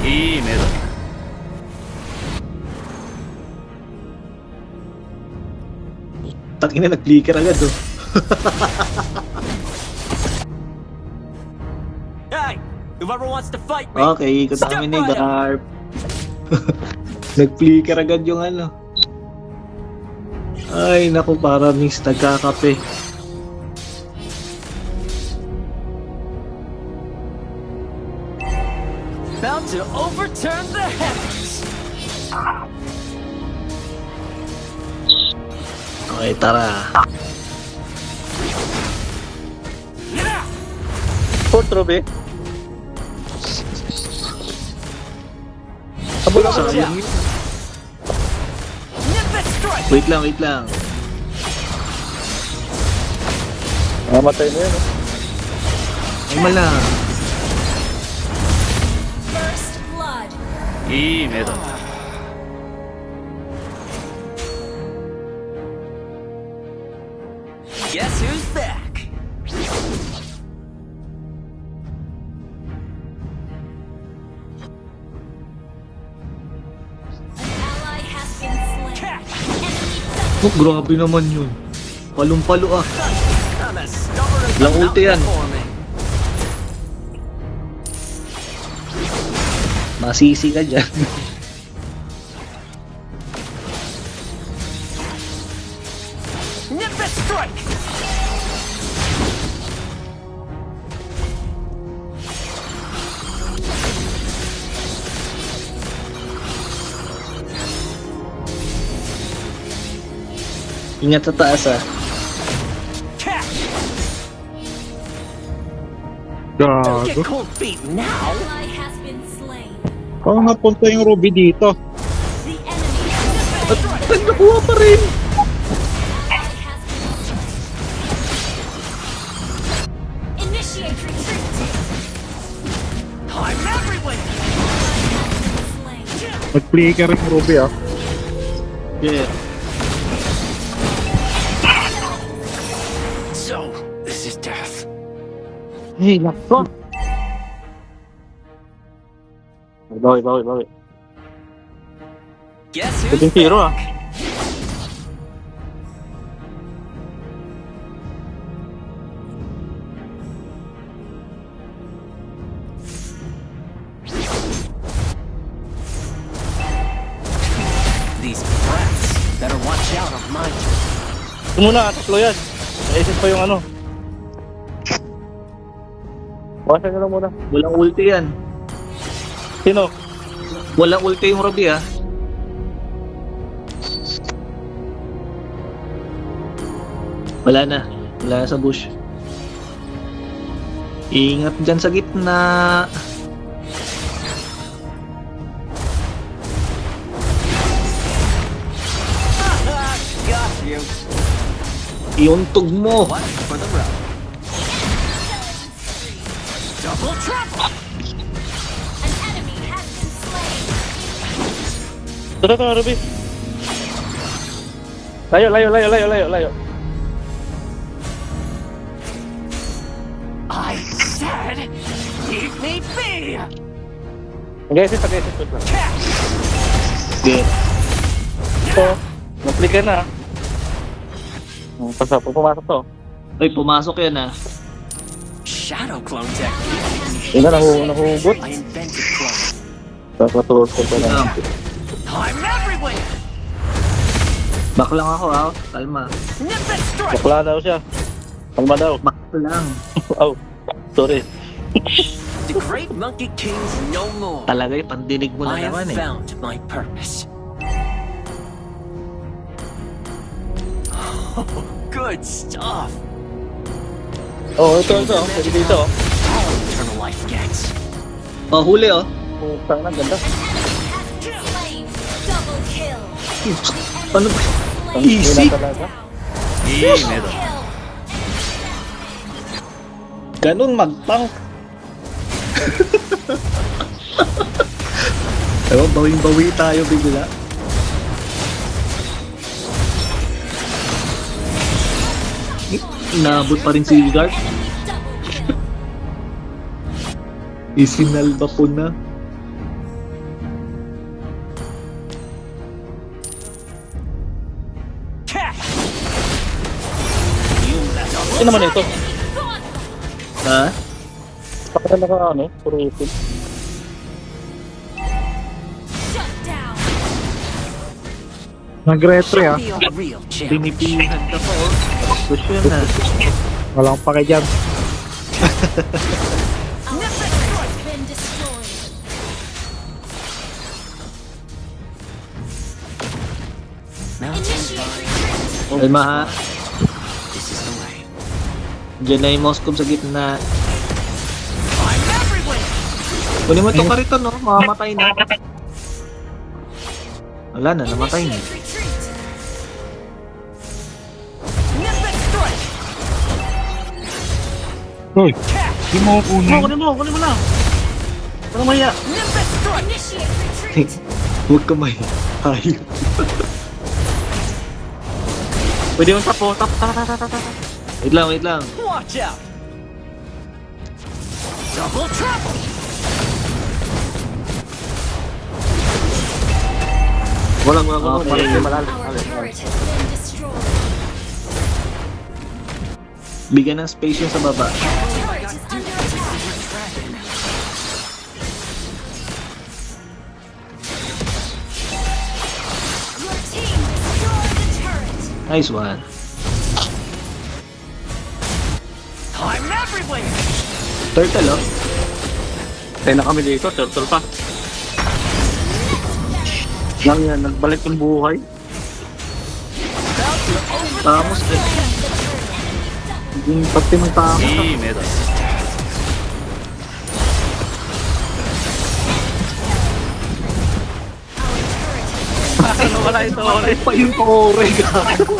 いい目だ。Takina, nag-flicker agad oh. Hey, whoever wants to fight me. Okay, ikot namin ni Garp. Nag-flicker agad yung ano. Ay, naku, para miss, nagkakape. Bound to overturn the heavens. Okay, tara. Fort Ruby. Habol ako Sorry. siya. Nimbus strike. Wait lang, wait lang. Mamatay na yun. Ay, mala. First blood. いい目だ。 Guess who's back? An ally has been slain. Catch. Oh, grabe naman yun. Palong-palo ah. I'm as stubborn as Lang the ulti yan. mountain before me. Masisi ka dyan. Nimbus strike. Ingat sa taas ah. Catch. Don't get Gago. cold feet now. Ally has been slain. Parang napunta yung Ruby dito. The enemy has Ay, nakuha pa rin! ally has been slain. Initiate retreat. I'm everywhere. Ally has been slain. Nag-flicker yung Ruby ah. Yeah. So, this is death. Hey, lakso. Bawi. Guess who's Pwedeng hero ah. back? These brats better watch out on my Ito muna, tatlo yan. Naisip pa yung ano. Bawasan nyo lang muna. Walang ulti yan. Sino? Walang ulti yung Ruby ah. Wala na. Wala na sa bush. Ingat dyan sa gitna. Got you. Iuntog mo. One for the road. Double trouble. An enemy has been slain. Ito, Ruby. Layo. I said, leave me be. Nag-exit. Catch. Good. Ito, na-flicker na. Pumasok to. Ay, pumasok yan ah. Shadow clone technique. Yun na, nahuhugot. I invented clone. Kakatulog ko pa lang. I'm everywhere. Back lang ako ah. Kalma. Nimbus strike. Bakla daw siya. Kalma daw. Back lang. Oh, sorry. The great monkey king's no more. Talaga yung pandinig mo na I have naman eh. found my purpose. Oh, good stuff. Oh, ito. Pwede dito. All eternal life gets. Oh, huli oh. Putang na, ganda. Slain. Double kill. Ano ba? Slain. Easy. Wala talaga. いい目だ。 Kill. Ganun mag-tank. Ewan, bawing-bawi tayo bigla. Inabot pa rin si Garp. Double kill. Isinalba po na. Ano naman ito? Gone. Ha? Pakita na ka ano? Puro ipin. Shut down. Nag-retro Show ah. me your real champ. Pinipihan ka pa oh. Gusto yun na. Walang pake dyan. Our turret has been destroyed. Initiate retreat. Kalma ha. This is the way. Diyan na yung Moscow sa gitna. I'm everywhere. Kunin mo ito ka rito no. Mamamatay na. Wala na. Namatay na. Initiate retreat. Nimbus strike. Hoy, di mo Kunin kunin. kunin mo lang. Walang maya. Nimbus strike. Initiate retreat. Huwag ka may hayop. Pwede yung tap po. Tap. Wait lang, wait lang. Watch out. Double trouble. Walang Okay. malalim. Our turret has been destroyed. Bigyan ng space yun sa baba. Our turret is under attack. Your team destroyed the turret. Nice one. I'm everywhere. Turtle oh. Tayo na kami dito. Turtle pa. Lang yan. Nagbalik yung buhay. Tamos eh. Yung pati ng tama. いい目だ Wala ito. Wala ito. Pa yung tore gago.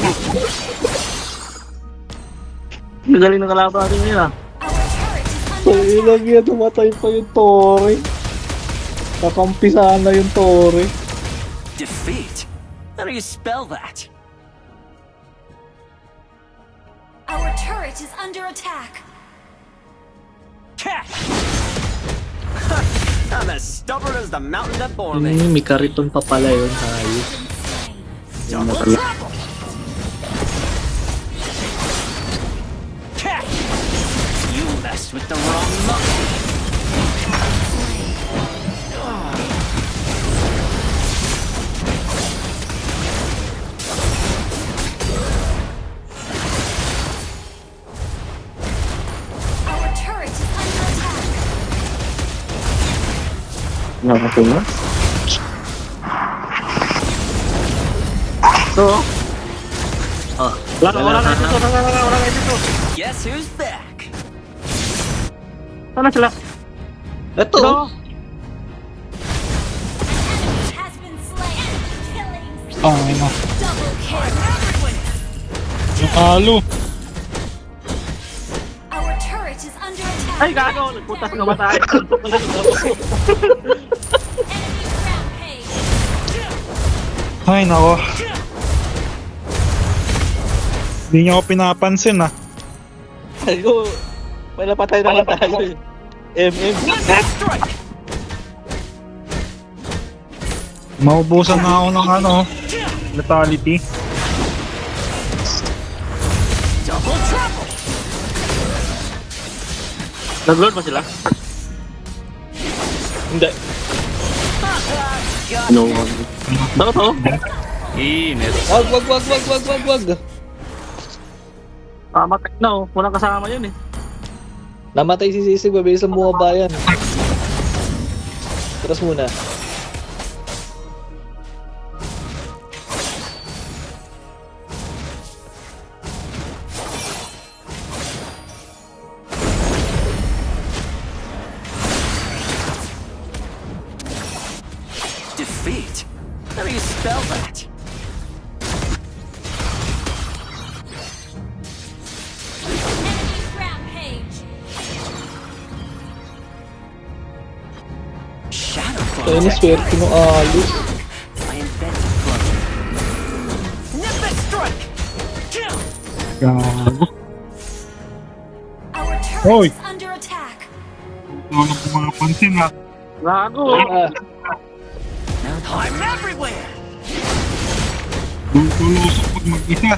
Nagaling ng kalaban natin yun ah. Our turret is under attack. Ilang yan, tumatay pa yung tore. Kakampi sana yung tore. Defeat. How do you spell that? Our turret is under attack. Cat. I'm as stubborn as the mountain that bore me. May kariton pa pala yun. Hayop. Been slain. Double trouble. Cat. You messed with the wrong monkey. Our turret is under attack. Nakapin na. So, Oh. wala na dito. Wala na dito. Guess who's back? Sana sila. Ito. Ito. Enemy has been slain. Killing. Ah, ano. Double kill. Nakalo. Our turret is under attack. Ay, gago. Nagputas ng matay. Enemy rampage. Ay, nako. Hindi niya ako pinapansin ah. Gago. May napatay naman tayo eh. Nimbus strike. Maubusan na ako ng ano, lethality. Double trouble. Nag-load ba sila? Hindi. Got No. Ano to? いい目だ Wag. Matay na oh. Walang kasama yun eh. Namatay si Sisig. Mabilis ang bumaba yan. Tras muna. defeat. How do you spell that? Enemy rampage. Shadow Kaya Clone. ni swerte mo alis. I invented clone. Nimbus strike. Kill. Gago. Our turret Hoy. is under attack. Wala ko mapansin ah. Gago. I'm everywhere. Tulusok pag mag-isa. Ally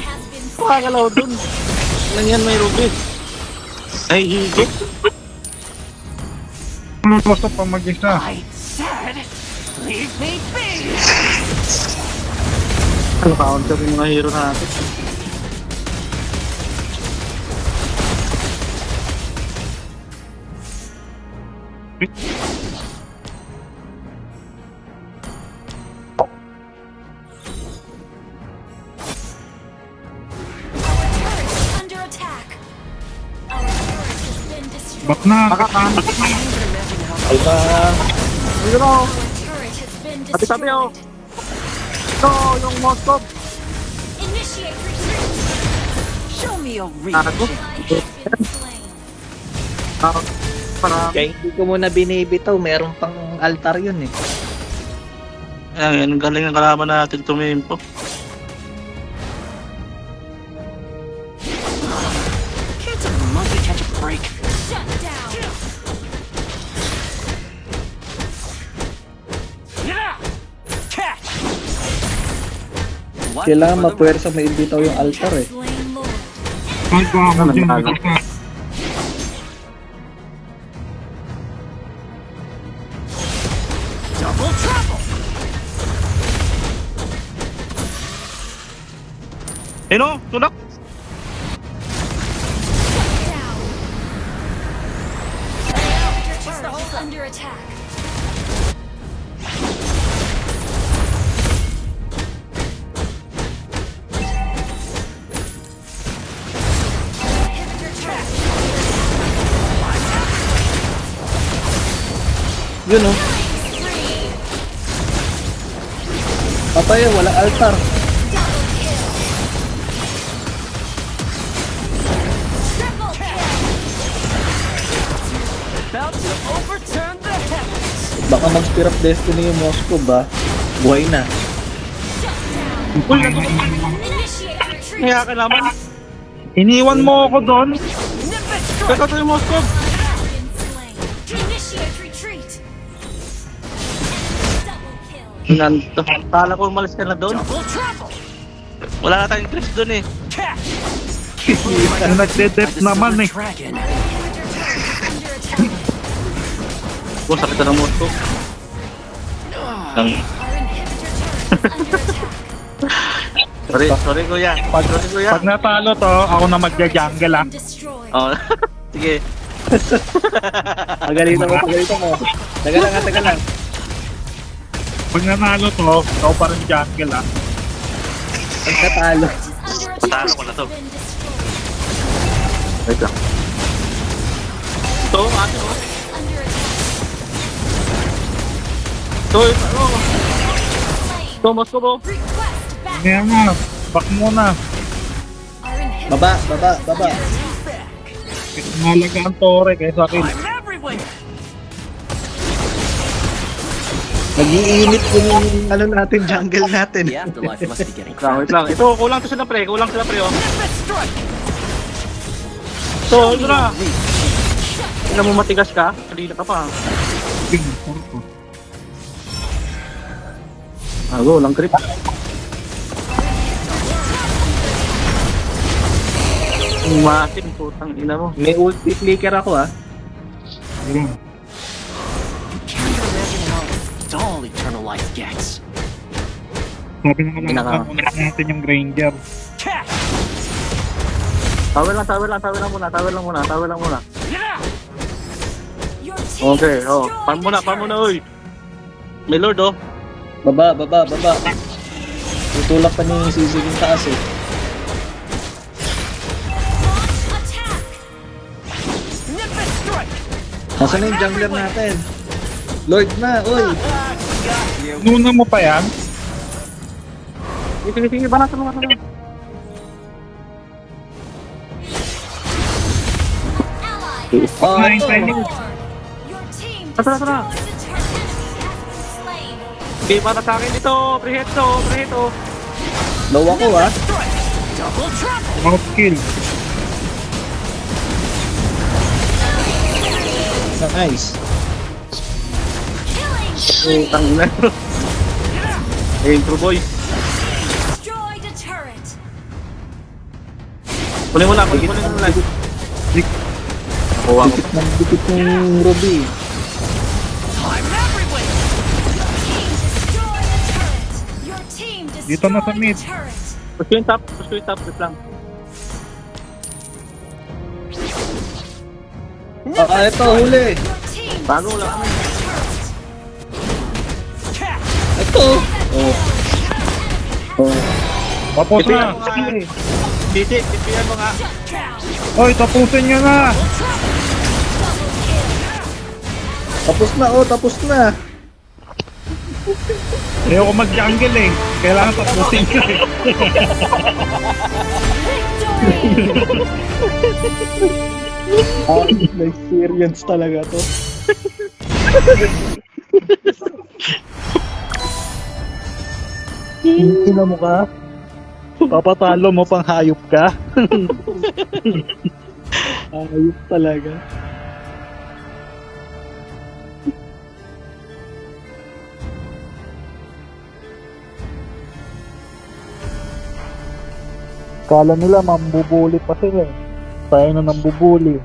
has been makakalaw dun. Nang yan may ruby. Ay, higit. Ano gusto pa mag-isa? I said, leave me be! Ano counter yung mga hero natin? Turret is under attack. Our turret has been destroyed. Ba't na? Ay ba? Hero! Our turret has been Tabi-tabi, oh. destroyed. Ito, yung Moskov. Initiate retreat. Show me a Ako? reason. Ally has been slain. Para, Kaya hindi ko muna binibitaw, meron pang altar yun eh. ayan, galing ng kalaban natin tumimpo. Can't a monkey catch a break? Shut down. Yeah! Catch! What Kailangan for the mapwersa may bitaw yung altar eh. Slain Lord. Kahit ko ako dyan mag-isa. double trouble? Ano? Tulak? Down. Your turret is under attack. Inhibitor turret. Yun oh. Spree. Patay, wala altar. Double kill. Triple kill. About to overturn the heavens. Baka mag-Spear of Destiny yung Moscow ba? Buhay na. Shut down. Uy, Initiate retreat. kaya ka naman. Iniwan mo ako doon. Nimbus Kaya ito yung Moskov. Has been slain. Initiate retreat. Double kill. Nanto. Kala ko umalis ka na doon. double trouble? Wala na tayong Chris doon eh. Catch! Yung nagde-dep naman eh. Dragon. Inhibitor turret is under attack. Oh, sakit na ng Moskov. Our inhibitor turret is under attack. Sorry kuya. Sorry kuya. Pag natalo to, ako na magja-jungle ah. Been destroyed. Oh, sige. Pagalitan mo. Taga lang. Pag nanalo to, ikaw pa rin jungle ah. Pagkatalo. Turret is under attack. Patalo ko na to. Been destroyed. Wait lang. Ito, ate oh. Under attack. Ito, ano? Slain. Ito, Moskov oh. Request back. Kaya nga, back muna. Our inhibitor Baba. attack. Malaga ang tore kaysa akin. I'm everywhere! Nag-iinit yung ano natin, jungle natin. The afterlife must be getting Wait lang. Ito, kulang to sila pre. Kulang sila pre oh. Nimbus strike! Ito, ito na. Tingnan mo matigas ka. Kanina ka pa. Go, lang trip. Masin, putang ina mo. May ulti flicker ako ah. Ayun. Can't imagine how dull eternal life gets. Sabi na kalaban, ulit natin yung Granger. Catch! Tower lang muna. Yeah! Your team Okay, destroyed farm the muna, turret. oy. May lord oh. Baba. Tutulak pa ni Sisi yung taas eh. Launch attack. Nimbus strike! Nasaan na yung jungler natin? Lord na, oy! Nuna mo pa yan? Sige, banatan mo. Ally Oh, Nine ito. time. Lord. Your team Tara. destroyed the turret. Enemy has been slain. Okay, para sa akin dito. Prehead to. Low ako ah. Strike! Double trouble! Out kill. Nice. Killing Putang ina. Intro boys. destroyed a turret. Kunin mo na live. Kuha ko. Dikit ng Ruby. I'm everywhere. Your team destroyed Dito na sa a mid. turret. Push ko yung top, wait lang. Ito, huli. Your team Bago destroyed lang. a turret. Ito. Tapos na. Titi, tipihan mo nga. Oy, tapusin nyo na. Tapos na, oh, tapos na. Ayoko mag-jungle eh. Kailangan tapusin nyo eh. Victory! Na-experience talaga to. Ina mo ka. Papatalo mo pang hayop ka. Ayop talaga. Kala nila mambubuli pa sila eh. Tayo na nambubuli.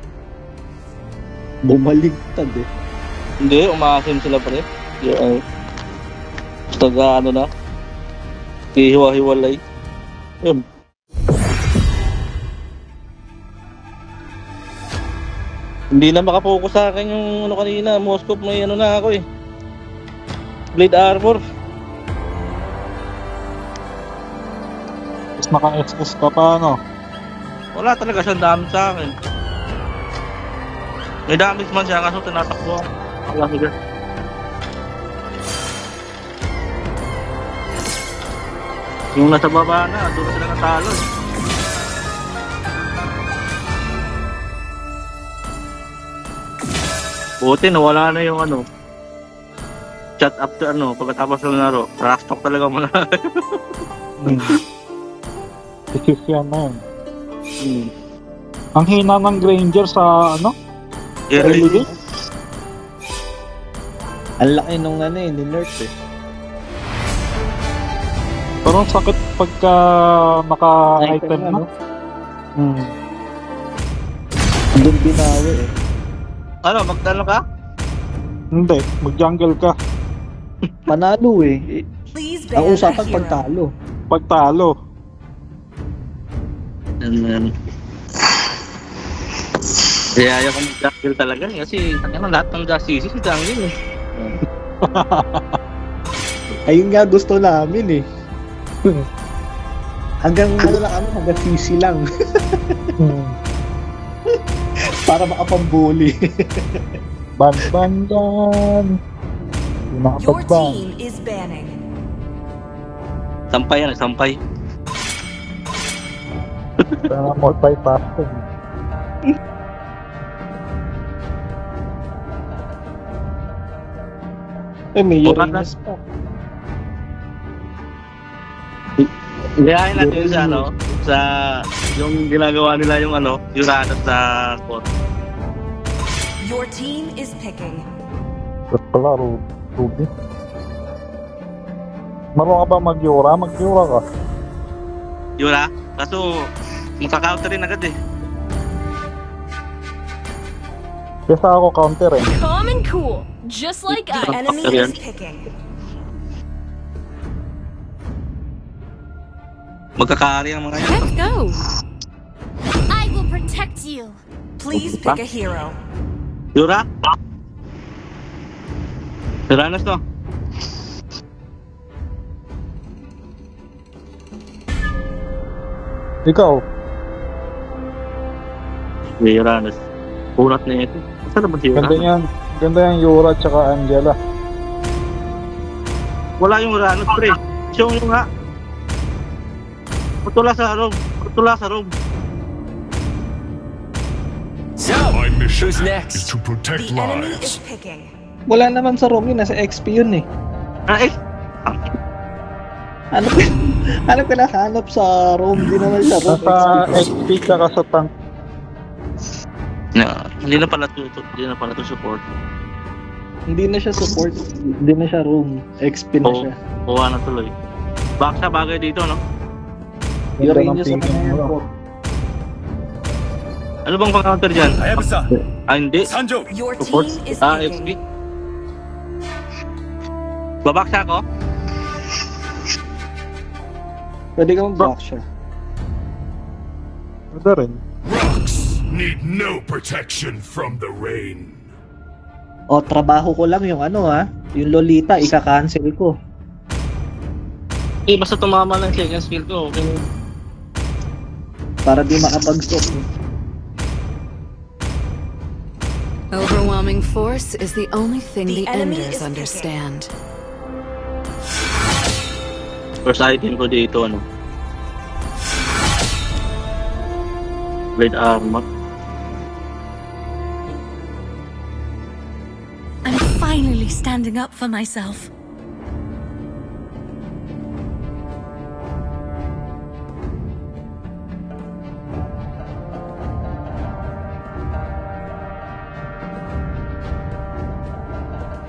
Bumaligtad eh. Hindi, umaasim sila pre. Yung, taga ano na. Hihiwa-hiwalay. Yun. Hindi na makapokus sa akin yung ano kanina. Moskop may ano na ako eh. Blade armor. Tapos naka-SS ka pa, no? Wala talaga siyang damage sa akin. May damage man siya kaso tinatakbo ako. Wala sige. Yung nasa baba na, doon na sila natalo. Buti nawala na yung ano. Chat after ano, pagkatapos ng laro. Trash talk talaga muna. Isis yan na yun. Ang hina ng Granger sa ano? Early game? Ang laki nung ano eh, ni-nerf eh. Parang sakit pagka naka-item na. ano? Hmm. Doon binawi eh. Ano, magtalo ka? Hindi, mag-jungle ka. Panalo eh. Please Ang ban a usapan hero. pagtalo. Pagtalo. Kaya ayaw ko mag-jungle talaga eh. Kasi ano, lahat ng gasisi si jungle eh. Ayun nga gusto namin eh. Hanggang ano lang kami, hanggang CC lang. Para makapambuli. Ban. Your Nakapag-ban. team is banning. Sampay yan, sampay. Kaya multitasking. Eh, may Bukas Uranus pa. Gayahin natin sa ano, sa yung ginagawa nila yung ano, Uranus sa court. Your team is picking. Ba't pala, Ruby? Marunong ka ba mag-yura? Mag-yura ka. Yura? Kaso, magka-counter rin agad eh. Kesa ako counter eh. Calm and cool, just like us. Enemy is picking. Magkakari ang mga yan. Let's go. I will protect you. Please pick a hero. Yura? Uranus no? Ikaw, Uranus. Punat na ito. Saan naman si ganda Uranus? yan. Ganda yung Yura tsaka Angela. Wala yung Uranus pre. Show nyo nga. Putula sa room. Putula sa room. So, My mission who's is next? to protect The enemy lives. is picking. Wala naman sa Romy, nasa XP yun eh. Ah, eh. Ano ano pinahanap sa room? Di naman siya room Nasa XP. XP tsaka sa tank. No, hindi na pala to support. Hindi na siya support. Hindi na siya room. XP na Oo. siya. Kuha na tuloy. Baka siya bagay dito, no? Ganda ng Uranus naman pingin na yan mo. po. Ano bang pang-counter dyan? Hindi. Your Support. team is FB. picking. Babaksa ako? Pwede ka mag-block siya. Pwede rin. Need no protection from the rain. O, trabaho ko lang yung ano ha. Yung Lolita, ika-cancel ko. Basta tumama lang siya yung skill ko. Okay. Para di makapag-stop. Overwhelming force is the only thing The the, enemy Enders is understand. First item ko dito, ano? Red armor. I'm finally standing up for myself.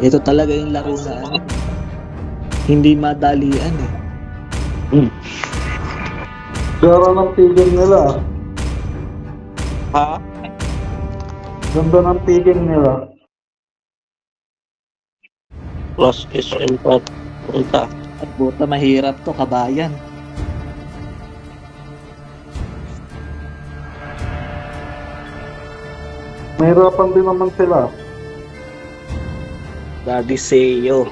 Ito talaga yung laro na ano. Hindi madalian eh. Gara ng piging nila. Ha? Ganda ng piging nila. Plus SM pa. Punta. At buta mahirap to, kabayan. Mahirapan din naman sila. Daddy Seyo.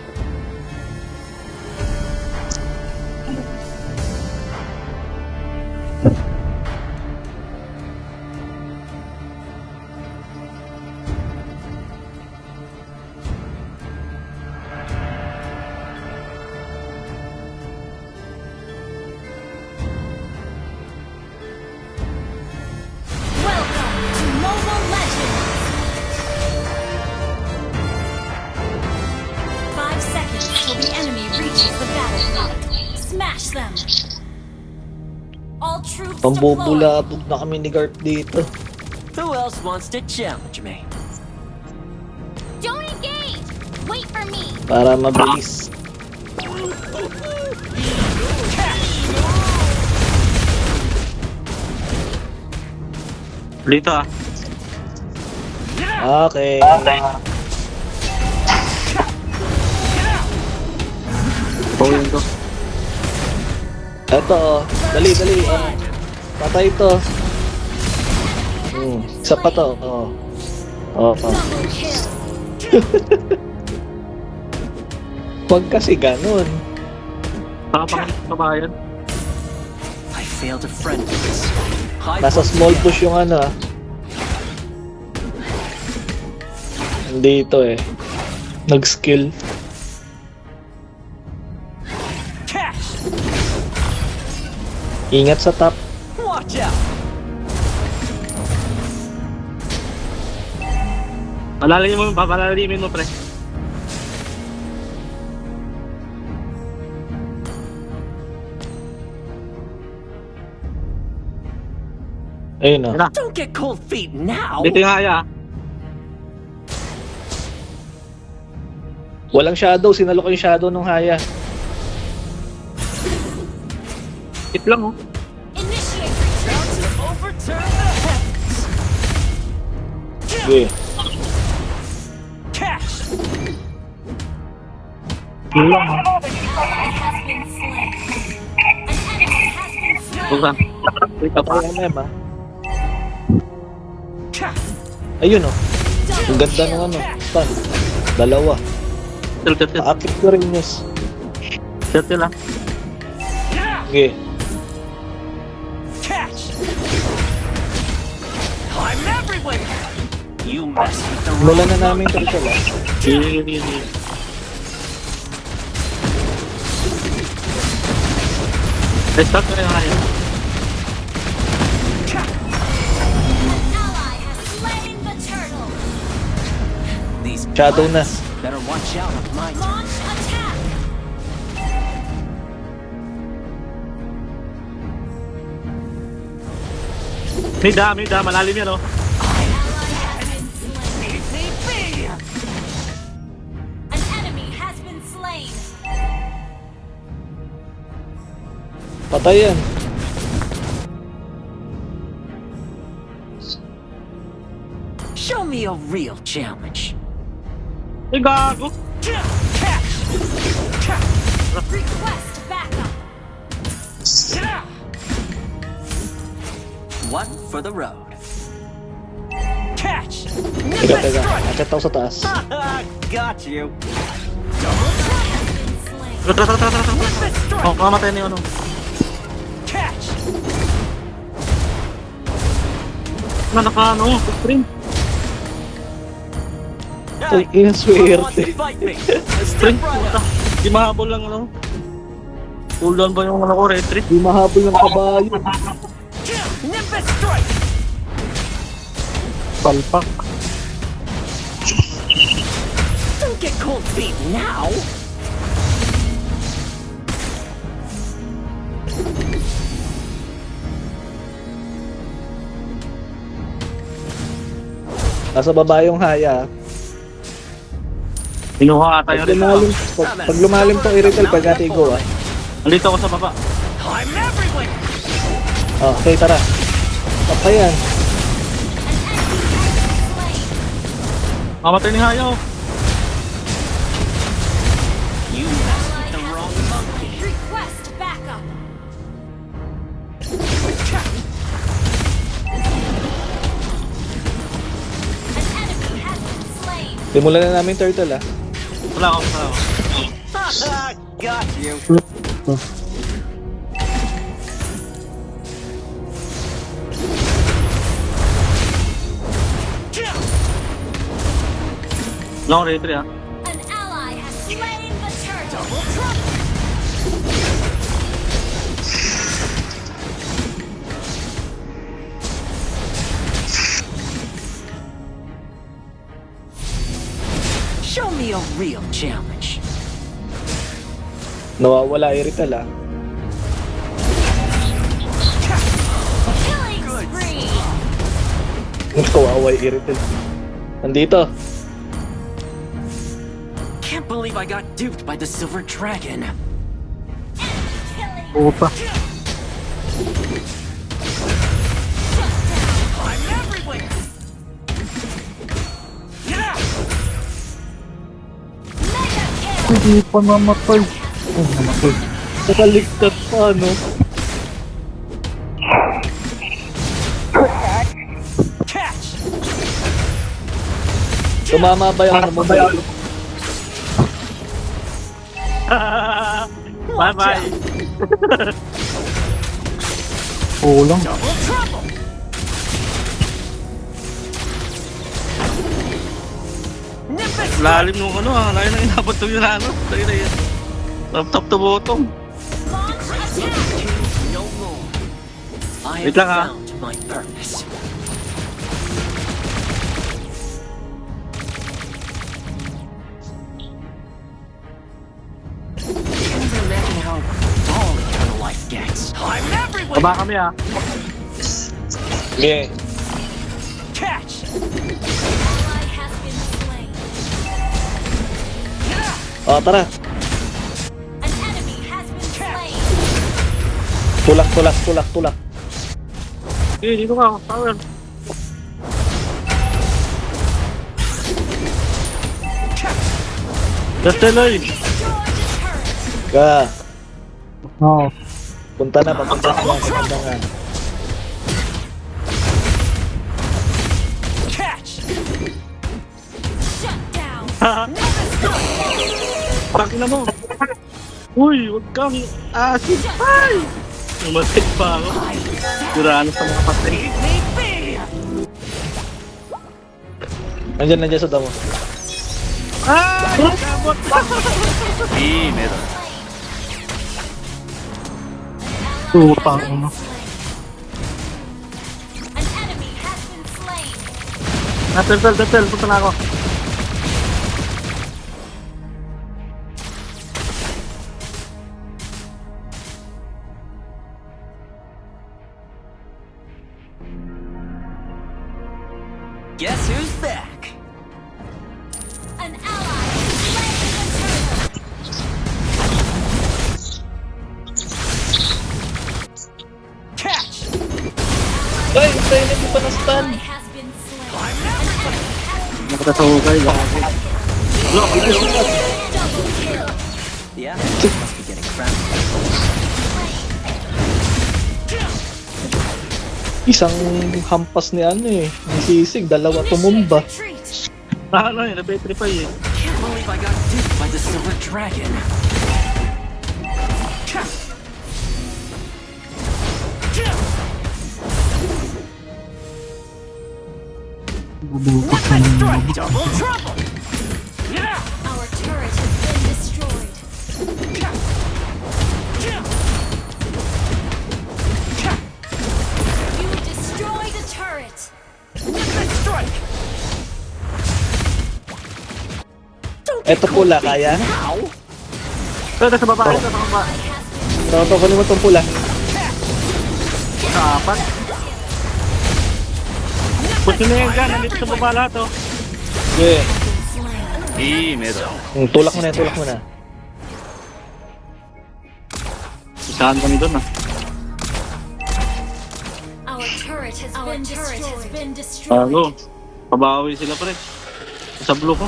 Welcome to Mobile Legends! 5 seconds till the enemy reaches the battlefield. Smash them! All troops deployed! Pambubulabog na kami ni Garp dito. Who else wants to challenge me? Don't engage! Wait for me! Para mabilis. Dito ah. Okay. Pawin ko. Eto oh. Dali, dali. Patay to. Isa pa to. Oh. Oh. Double kill! Huwag kasi ganun. Nakapangit sa bayan. I failed a friend with this. High Nasa force small again. push yung ano ah. Dito eh. Nag-skill. Cash! Ingat sa top. Watch out! Palalimin mo, pre. Ayun oh. Yan na. Don't get cold feet now! Dito yung haya. Walang shadow. Sinalo ko yung shadow nung haya. Hit lang oh. Initiate retreat! Overturn the heavens! Sige. Cash! Has been slain. An enemy has been slain. Buksan. Wait, Patay ang mem ah. Cash! Ayun oh. Ang Double ganda ng kill! ano. Stun. Dalawa. Tilt. Paakit ko rin yes. Tilt lang. Sige. Catch! I'm everywhere! You mess with the Wala wrong na namin turtle ah. Sige. Restart ko na yung haya. An ally has slain the turtle. These Shadow na. plants better watch out of my turn. Launch attack! Mida. Malalim yan oh. Ally has been slain. An enemy has been slain. Patay yan. me a real challenge. Ay, gago. Request backup. One for the road. Catch! Teka. Akit ako sa taas. Got you. Tara, tara, tara, tara, tara. Oh, kamatay na yung ano. Catch! Naka ano, sprint. Ay, swerte. Sprint, puta. Di mahabol lang ano. Cooldown ba yung ano ko, retreat? Di mahabol ng kabayo. Nimbus strike! Palpak. Don't get cold feet now! Nasa baba yung haya. Inuha ata yung Pag lumalim to Iritel, pag ate go ah. Andito ako sa baba. I'm everywhere! Okay, tara. Papayan. Kamatay ni Hayaw. You messed with the wrong monkey. Request backup. An enemy has been slain. Simulan na namin turtle ah. Wala ako, wala ako. Got you. Long retreat ah. An ally has slain the turtle. Show me a real challenge. Nawawala Iritel ah. Killing spree. Kawawa yung Iritel. Nandito. Can't believe I got duped by the Silver Dragon. Killing. Puta. I'm everywhere! Mega kill. Hindi pa namatay. Oh, namatay. Nakaligtas pa no. Catch! Tumama ba yung ano mo? Bye bye. Kulang. Double trouble! Nimbus Lalim nung ano ah. Lalim na inabot to yung ano. Dali na yan. Top to bottom. Launch attack. no more. I Wait have lang, ha? found my purpose. Can't imagine how dull eternal life gets. I'm everywhere! Baba kami ah. Yeah. Catch! Ally has been slain. Oh, tara. An enemy has been slain. Tulak. Eh, dito ka. Power. Dasteloy. Destroy the turret. Ka. Oo. Punta na, papunta na. Papunta na. Catch! Shut down. Pakin na mo. Uy, wag kang asin. Ay! Umatid pa ako. Durano sa mga patay. Nandiyan sa damo. Ay! Kabot! いい目だ。 Putang ina. An enemy has been slain. Datel. Punta na ako. Guess who's back? An ally has slain the turtle. Catch! Ay, tayo na di pa na-stun. Ally has been slain. An enemy has Kasukay, gagi. Look, ano yun? Yeah, must be getting cramped. Isang hampas ni ano eh. Ni Sisig, dalawa tumumba. Retreat. Ano yun, napetrify eh. Can't believe I got duped by the silver dragon. Bubukas na ng Double trouble! Yeah! Our turret has been destroyed. You destroyed a turret. Strike! Eto pula, kaya? Ito, sa baba, ito, sa baba. Ito, kunin mo itong pula. Sa apat. Puti na yan dyan, nandito sa baba lahat, oh. Okay. いい目だ Tulak mo na, tulak mo na. Isahan kami doon, ah. Our turret has been destroyed. Bago. Pabawi sila pre. Sa blue ko.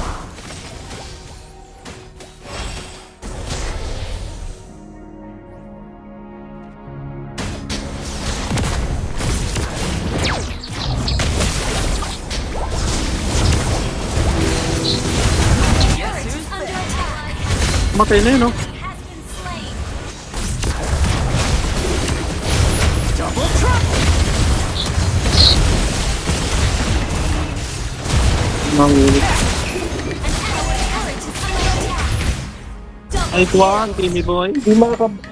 Turret is under attack. Matay na yun, oh. Has been slain. Double trouble! Nangulit. Our turret is under attack. Ay, tuwaan, Timmy boy.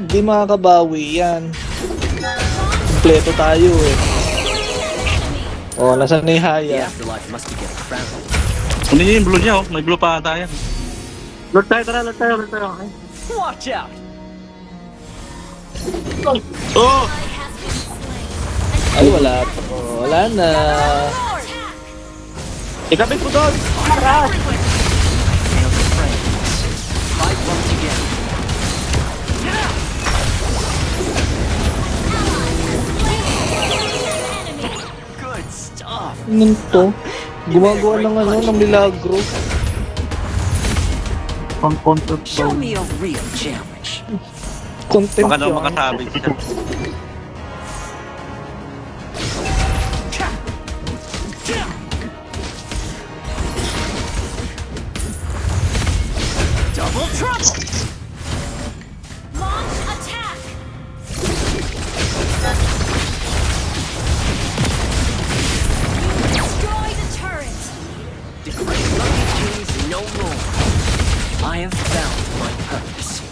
Di makakabawi yan. Kompleto tayo eh. Oh, nasaan na yung The haya? afterlife must be getting cramped. Ano yun yung blue niya, oh. May blue pa ata yan. Lord tayo, tara, Lord tayo, Lord tayo. Okay. Watch out! Oh! Ally has been slain. Ay, wala. Oh, wala na. Attack. Ikabit ko doon! Hail to friends. Fight once again. Enemy. Good stuff. Ano to? Gumagawa ng ano, ng milagro. pang-content Show daw. me a real challenge. Content Baka daw yan. makasabi siya. Double trouble! Launch attack. You destroy the turret. The great lucky kings no more. I have found my purpose.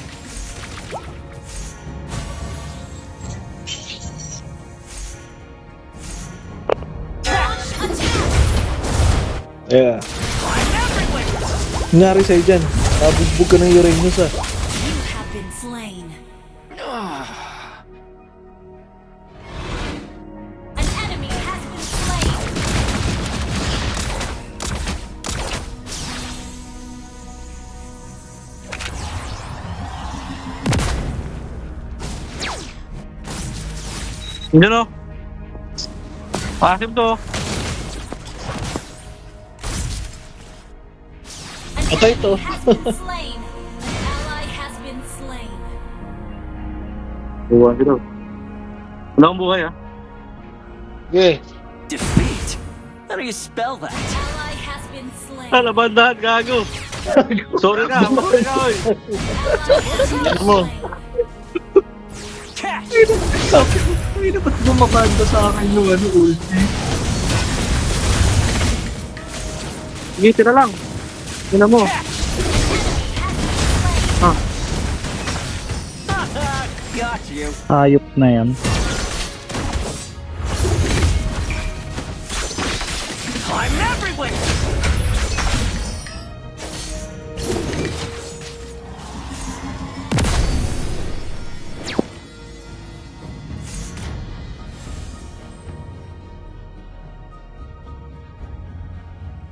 Launch attack. Yeah. I'm everywhere! Nangyari sa'yo dyan. Nabugbog ka ng Uranus ah. You have been slain. An enemy has been slain. Hindi no? Passive to. An Ito, ito. enemy has been slain. An ally has been slain. Buwan dito. Wala akong buhay ah. Okay. Defeat? How do you spell that? An ally has been slain. Ah, labandahan, gago. Sorry na, sorry na, oy. Double mo. Catch! Ay, na ba't bumabanda sa akin yung ano, ulti? Sige, tira lang. Tingnan mo. Got you. Ayop na yan. I'm everywhere!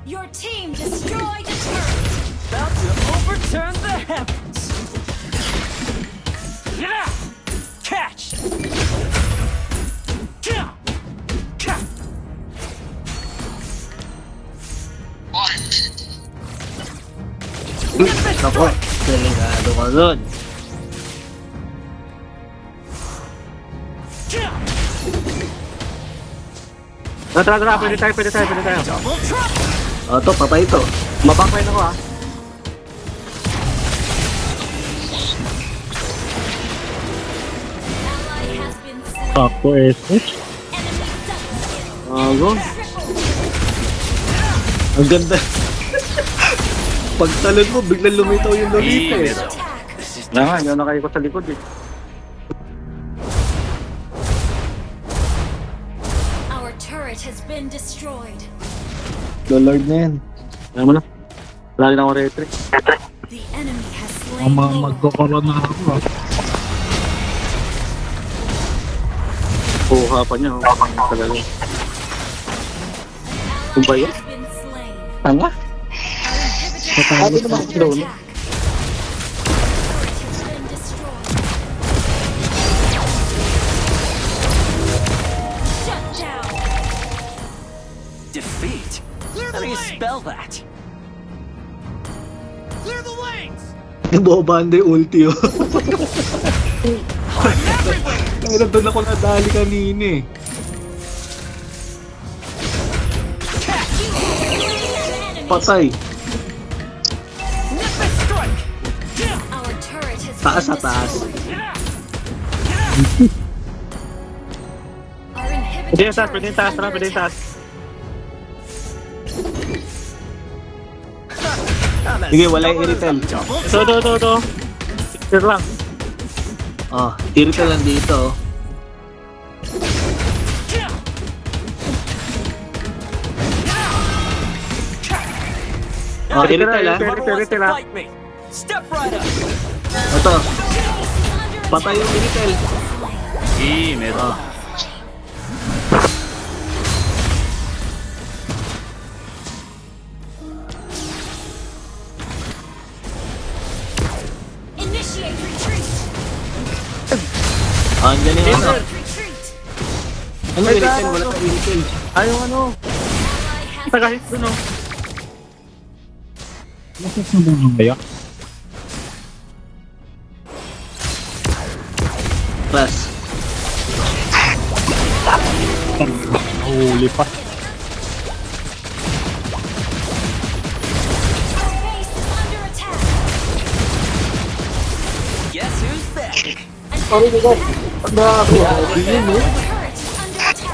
Your team destroyed a turret. About to overturn the heavens. Yeah! Catch! Nako, delikado ka dun. Tara, pwede tayo. To, patay ito. Mabangkain ako ah. Ally has been slain. Sakto SS. Enemy double kill. Ago. Triple Ang ganda. Pagtalon mo, biglang lumitaw yung Lolita eh. attack. Yun na kayo ko sa likod eh. Our turret has been destroyed. Lord na yan. Alam mo na. Lagi na ako retry. The enemy has slain Ang mga Lord. magkakaroon na ako. Kuha pa niya. Talaga. Kung ba Ally yun? has been slain. Tanga? Our Sabi inhibitor naman is ko under attack. Turret has been destroyed. Shut down. Defeat? How do you spell that? Nabobanda yung ulti oh. Ay, doon ako nadali kanina eh. Patay. Our turret has Taas been sa taas. destroyed. Our Pwede inhibitor yung taas, turret is tara, under pwede yung taas. attack. Sige, wala yung Iritel. Ito. Sir lang. Oh, Iritel lang dito. Oh, Iritel ah. Iritel ah. Fight me. Step right up. Ito, patay yung Iritel. いい目だ Initiate retreat. Andyan yung ano. Retreat. Ano Iritel? Wala ka Iritel. Ay, yung ano. Ally has Tagahit dun oh. Bakit na muna kaya? Plus. Huli pa. our base is under attack. Guess who's back? Sorry, guys. Grabe. Our turret is under attack.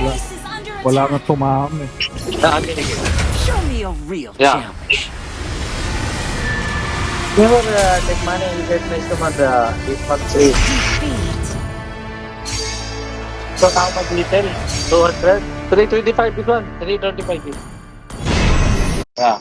Base is under attack. Wala nga tumama eh. Show me a real challenge. Never take money and get nice to this month free. Defeat. So, how much little? 200? 325 this one. 325 this. Yeah.